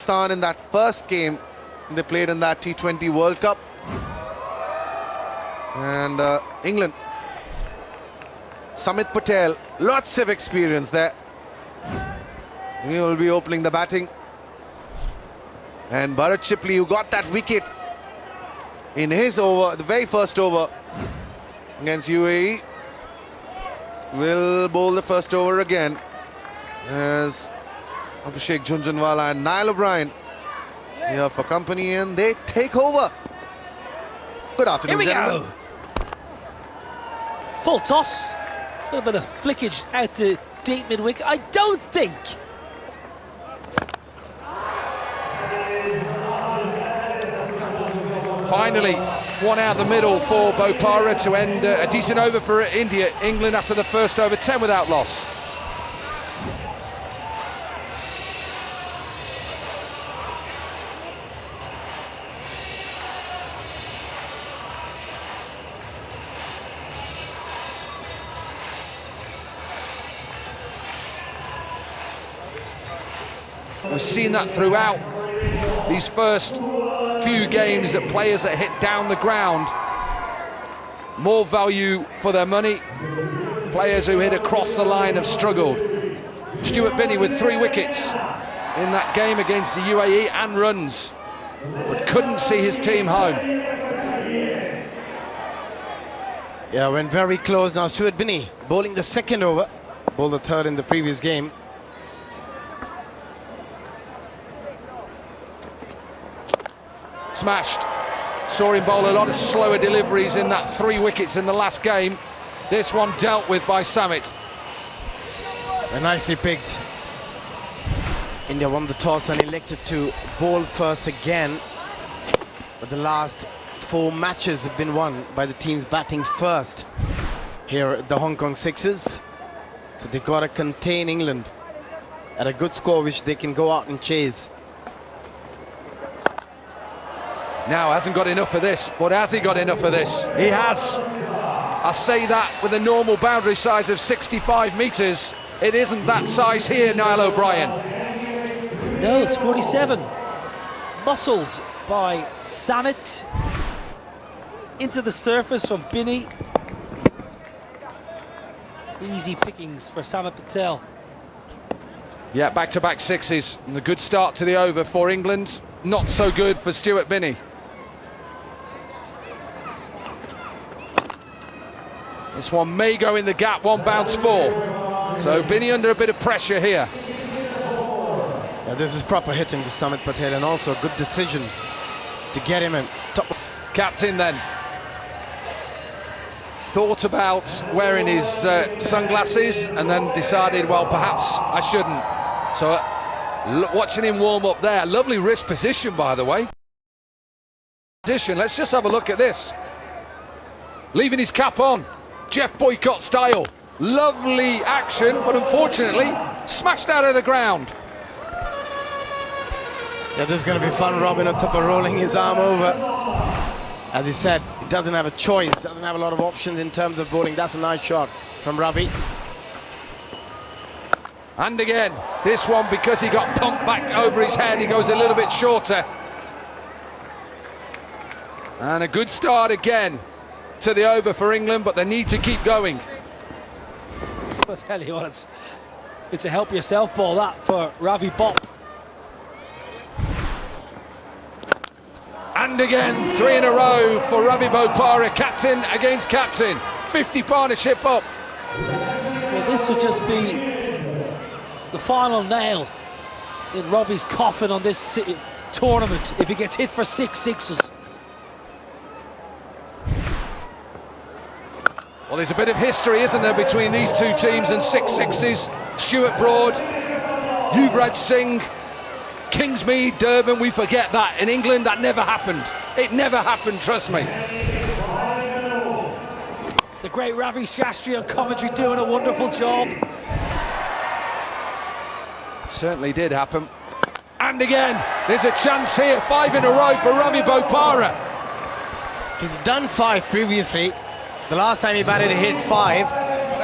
Pakistan in that first game they played in that T20 World Cup. And England, Samit Patel, lots of experience there. He will be opening the batting. And Bharat Shipley, who got that wicket in his over, the very first over against UAE, will bowl the first over again as Abhishek Jhunjhunwala and Niall O'Brien here for company, and they take over. Good afternoon, Here we gentlemen. go. Full toss. A little bit of flickage out to deep mid-wicket. I don't think. Finally, one out the middle for Bopara to end a decent over for England after the first over, 10 without loss. We've seen that throughout these first few games, that players that hit down the ground, more value for their money. Players who hit across the line have struggled. Stuart Binney with 3 wickets in that game against the UAE and runs, but couldn't see his team home. Yeah, went very close. Now Stuart Binney bowling the second over, bowled the third in the previous game. Smashed. Saw him bowl a lot of slower deliveries in that 3 wickets in the last game. This one dealt with by Samit. Nicely picked. India won the toss and elected to bowl first again. But the last 4 matches have been won by the teams batting first here at the Hong Kong Sixers. So they've got to contain England at a good score, which they can go out and chase. Now hasn't got enough of this, but has he got enough of this? He has. I say that with a normal boundary size of 65 metres. It isn't that size here, Niall O'Brien. No, it's 47. Muscled by Samit. Into the surface from Binney. Easy pickings for Samit Patel. Yeah, back-to-back sixes. And a good start to the over for England. Not so good for Stuart Binney. This one may go in the gap, 1 bounce 4. So Binney under a bit of pressure here. Yeah, this is proper hitting to Samit Patel, and also a good decision to get him in top. Captain then thought about wearing his sunglasses and then decided, well, perhaps I shouldn't. So watching him warm up there, lovely wrist position, by the way. Let's just have a look at this. Leaving his cap on, Jeff Boycott style. Lovely action, but unfortunately smashed out of the ground. Yeah, this is going to be fun. Robin Uthappa rolling his arm over. As he said, he doesn't have a choice, doesn't have a lot of options in terms of bowling. That's a nice shot from Ravi. And again, this one, because he got pumped back over his head, he goes a little bit shorter. And a good start again to the over for England, but they need to keep going. I'll tell you what, it's a help yourself ball, that, for Ravi Bopp. And again, 3 in a row for Ravi Bopara, captain against captain. 50 partnership up. Well, this would just be the final nail in Robbie's coffin on this tournament if he gets hit for 6 sixes. Well, there's a bit of history, isn't there, between these 2 teams and 6 sixes. Stuart Broad, Yuvraj Singh, Kingsmead, Durban, we forget that. In England, that never happened. It never happened, trust me. The great Ravi Shastri on commentary doing a wonderful job. It certainly did happen. And again, there's a chance here. 5 in a row for Ravi Bopara. He's done 5 previously. The last time he batted, he hit 5.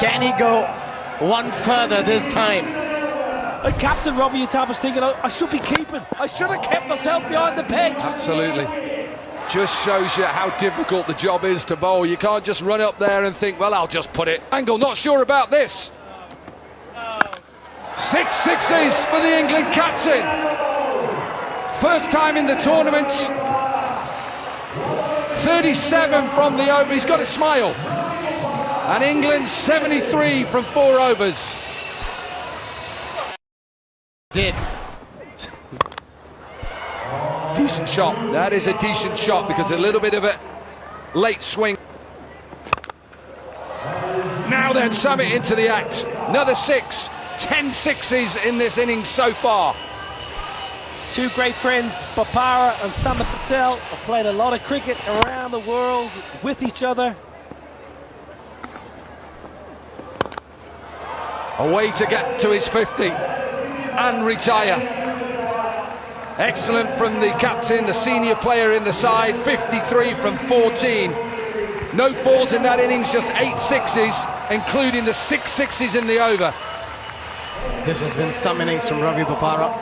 Can he go one further this time? And Captain Robbie Utaba's thinking, I should be keeping. I should have kept myself behind the pegs. Absolutely. Just shows you how difficult the job is to bowl. You can't just run up there and think, well, I'll just put it. Angle, not sure about this. 6 sixes for the England captain. First time in the tournament. 37 from the over. He's got a smile. And England 73 from 4 overs. Did. Decent shot. That is a decent shot because a little bit of a late swing. Now then, Samit into the act. Another 6. 10 sixes in this innings so far. Two great friends, Bopara and Samit Patel, have played a lot of cricket around the world with each other. A way to get to his 50 and retire. Excellent from the captain, the senior player in the side. 53 from 14. No fours in that innings, just 8 sixes, including the 6 sixes in the over. This has been some innings from Ravi Bopara.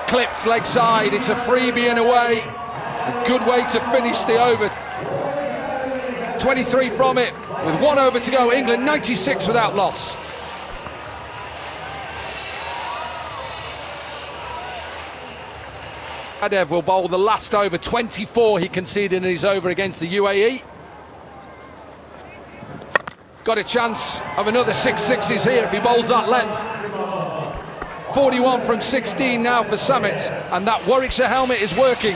Clipped leg side, it's a freebie and away. A good way to finish the over. 23 from it, with 1 over to go. England 96 without loss. Adev will bowl the last over. 24 he conceded in his over against the UAE. Got a chance of another 6 sixes here if he bowls that length. 41 from 16 now for Samit, and that Warwickshire helmet is working.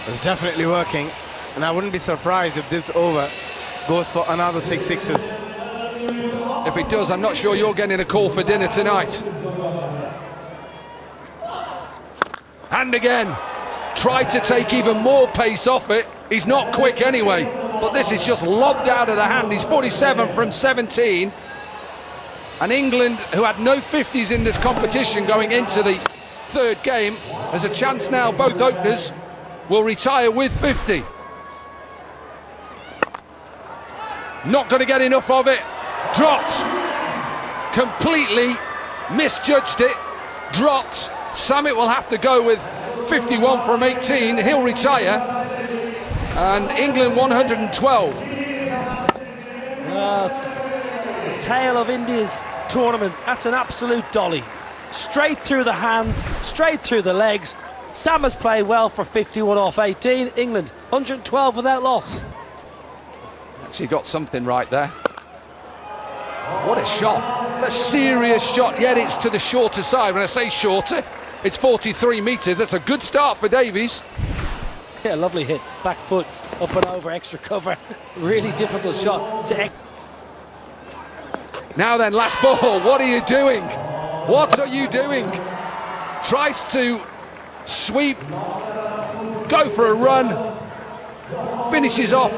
It's definitely working, and I wouldn't be surprised if this over goes for another 6 sixes. If it does, I'm not sure you're getting a call for dinner tonight. And again, tried to take even more pace off it. He's not quick anyway, but this is just lobbed out of the hand. He's 47 from 17. And England, who had no 50s in this competition going into the third game, has a chance now. Both openers will retire with 50. Not going to get enough of it. Dropped. Completely misjudged it. Dropped. Samit will have to go with 51 from 18. He'll retire. And England 112. It's the tail of India's tournament. That's an absolute dolly. Straight through the hands, straight through the legs. Sam has played well for 51 off 18. England 112 without loss. Actually got something right there. What a shot. A serious shot, yet it's to the shorter side. When I say shorter, it's 43 metres. That's a good start for Davies. Yeah, lovely hit. Back foot, up and over, extra cover. Really difficult shot to... Now then, last ball, what are you doing? What are you doing? Tries to sweep, go for a run, finishes off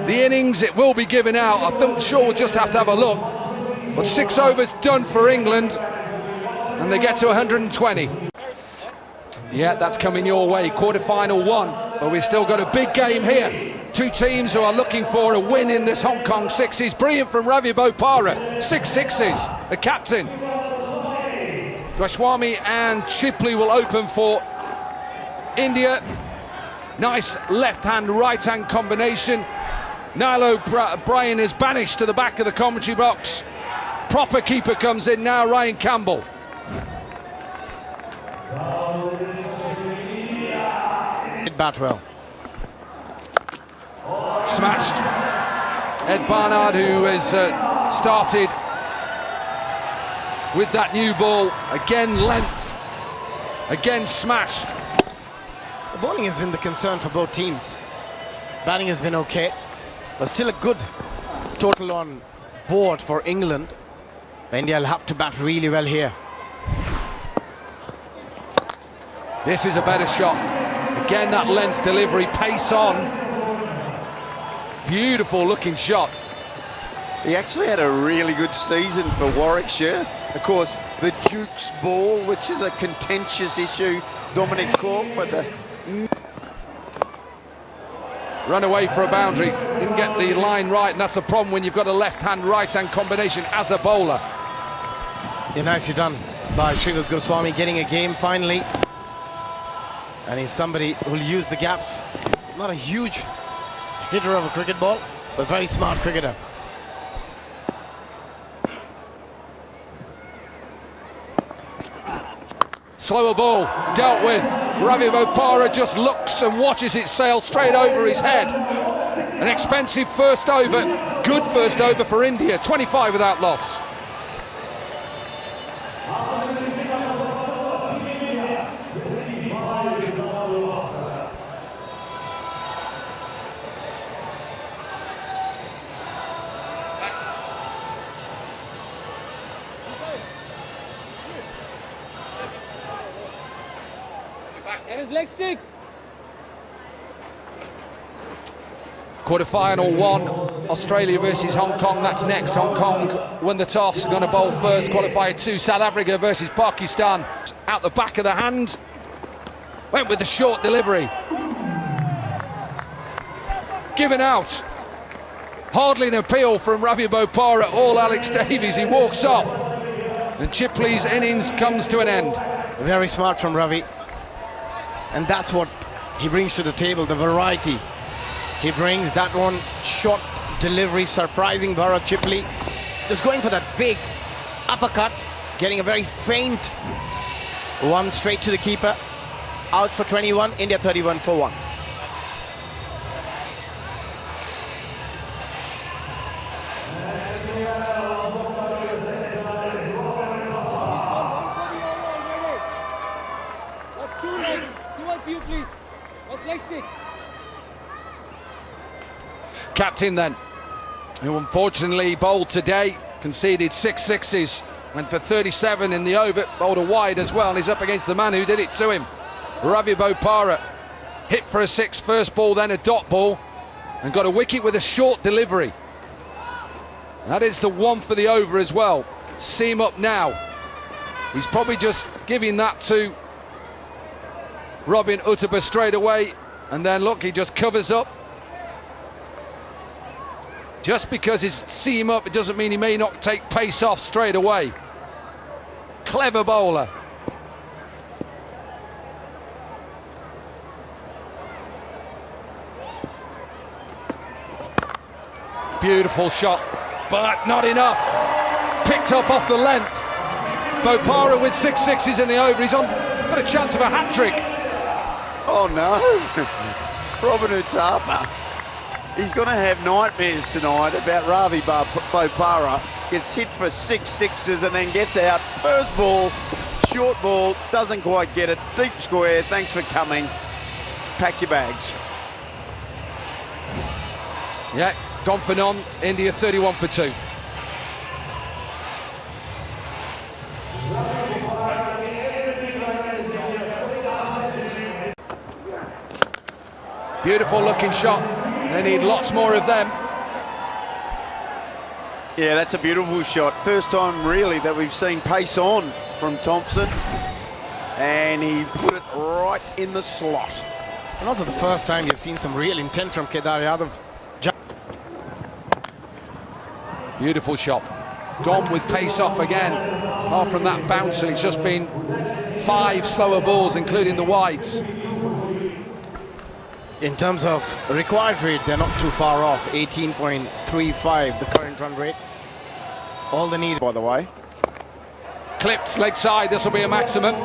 the innings. It will be given out. I think sure we'll just have to have a look. But 6 overs done for England, and they get to 120. Yeah, that's coming your way. Quarter-final 1, but we've still got a big game here. Two teams who are looking for a win in this Hong Kong sixes. Brilliant from Ravi Bopara. 6 sixes, the captain. Goswami and Chipley will open for India. Nice left-hand, right-hand combination. Niall O'Brien is banished to the back of the commentary box. Proper keeper comes in now, Ryan Campbell. Bat well. Smashed. Ed Barnard, who has started with that new ball. Again length. Again smashed. The bowling has been the concern for both teams. Batting has been okay, but still a good total on board for England. India will have to bat really well here. This is a better shot. Again, that length delivery, pace on. Beautiful looking shot. He actually had a really good season for Warwickshire. Of course, the Duke's ball, which is a contentious issue, Dominic Cork, but the... run away for a boundary. Didn't get the line right, and that's the problem when you've got a left-hand, right-hand combination as a bowler. Yeah, nicely done by Shrivas Goswami, getting a game finally. And he's somebody who'll use the gaps. Not a huge hitter of a cricket ball, but very smart cricketer. Slower ball, dealt with. Ravi Bopara just looks and watches it sail straight over his head. An expensive first over, good first over for India, 25 without loss. And his leg stick. Quarter-final one, Australia versus Hong Kong, that's next. Hong Kong won the toss, going to bowl first. Qualifier 2, South Africa versus Pakistan. Out the back of the hand, went with the short delivery. Given out. Hardly an appeal from Ravi Bopara, all Alex Davies, he walks off. And Chipley's innings comes to an end. Very smart from Ravi. And that's what he brings to the table, the variety. He brings that one short delivery, surprising Bharat Chipley. Just going for that big uppercut, getting a very faint one straight to the keeper. Out for 21, India 31 for 1. That's two leg. Towards you, please. What's leg stick? Captain then, who unfortunately bowled today, conceded 6 sixes, went for 37 in the over, bowled a wide as well, and he's up against the man who did it to him. Ravi Bopara hit for a 6 first ball, then a dot ball, and got a wicket with a short delivery. That is the one for the over as well. Seam up now. He's probably just giving that to Robin Uttapa straight away, and then look, he just covers up. Just because he's seam up, it doesn't mean he may not take pace off straight away. Clever bowler. Beautiful shot, but not enough. Picked up off the length. Bopara with 6 sixes in the over. He's got a chance of a hat-trick. Oh no, Robin Uttapa. He's going to have nightmares tonight about Ravi Bopara. Gets hit for 6 sixes and then gets out. First ball, short ball, doesn't quite get it. Deep square, thanks for coming. Pack your bags. Yeah, gone for none. India 31 for 2. Beautiful looking shot. They need lots more of them. Yeah, that's a beautiful shot. First time really that we've seen pace on from Thompson. And he put it right in the slot. And also the first time you've seen some real intent from Kedar Yadav. Beautiful shot. Gone with pace off again. Apart from that bouncer, it's just been 5 slower balls, including the wides. In terms of required rate, they're not too far off. 18.35, the current run rate. All they need, by the way. Clipped leg side, this will be a maximum.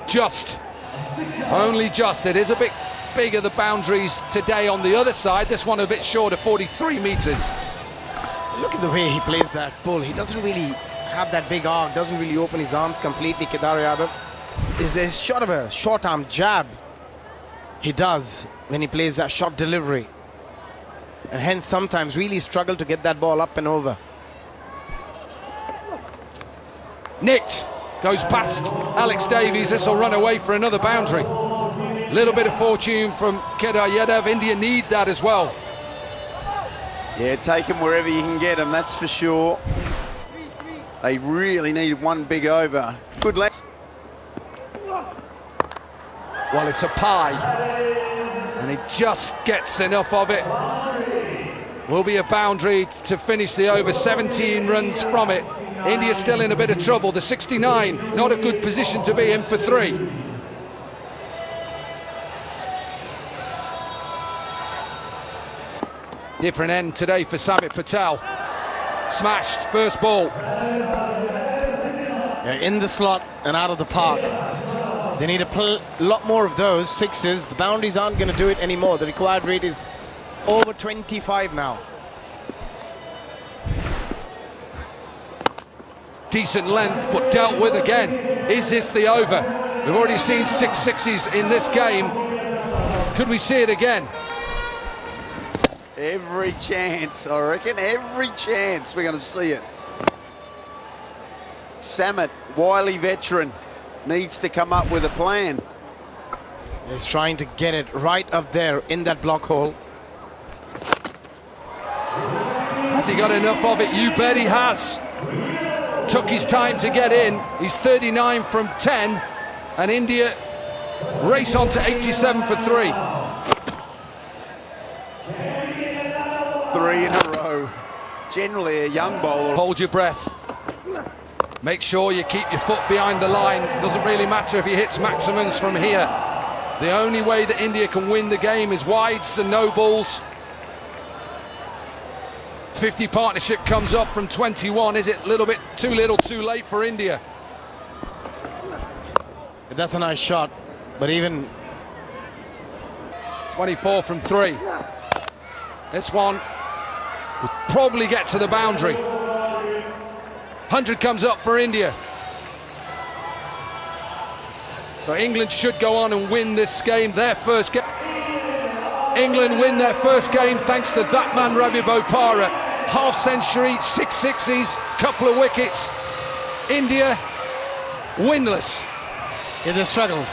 Just. Only just. It is a bit bigger, the boundaries today on the other side. This one a bit shorter, 43 metres. Look at the way he plays that pull. He doesn't really have that big arc, doesn't really open his arms completely. Kedar Yadav is short of a short arm jab. He does when he plays that short delivery, and hence sometimes really struggle to get that ball up and over. Nicked, goes past Alex Davies. This will run away for another boundary. Little bit of fortune from Kedar Yadav. India need that as well. Yeah, take him wherever you can get him, that's for sure. They really need one big over. Good length. Well, it's a pie, and He just gets enough of it. Will be a boundary to finish the over, 17 runs from it. India still in a bit of trouble. The 69, not a good position to be in for 3. Different end today for Samit Patel. Smashed, first ball. Yeah, in the slot and out of the park. They need a lot more of those sixes. The boundaries aren't going to do it anymore. The required rate is over 25 now. Decent length, but dealt with again. Is this the over? We've already seen 6 sixes in this game. Could we see it again? Every chance, I reckon. Every chance we're going to see it. Samit, wily veteran, needs to come up with a plan. He's trying to get it right up there in that block hole. Has he got enough of it? You bet he has. Took his time to get in. He's 39 from 10, and India race on to 87 for 3. 3 in a row. Generally a young bowler. Hold your breath. Make sure you keep your foot behind the line. Doesn't really matter if he hits maximums from here. The only way that India can win the game is wides and no balls. 50 partnership comes up from 21. Is it a little bit too little, too late for India? That's a nice shot, but even 24 from 3. This one will probably get to the boundary. 100 comes up for India. So England should go on and win this game, their first game. England win their first game thanks to that man Ravi Bopara. Half century, 6 sixes, couple of wickets. India winless. yeah, they struggled.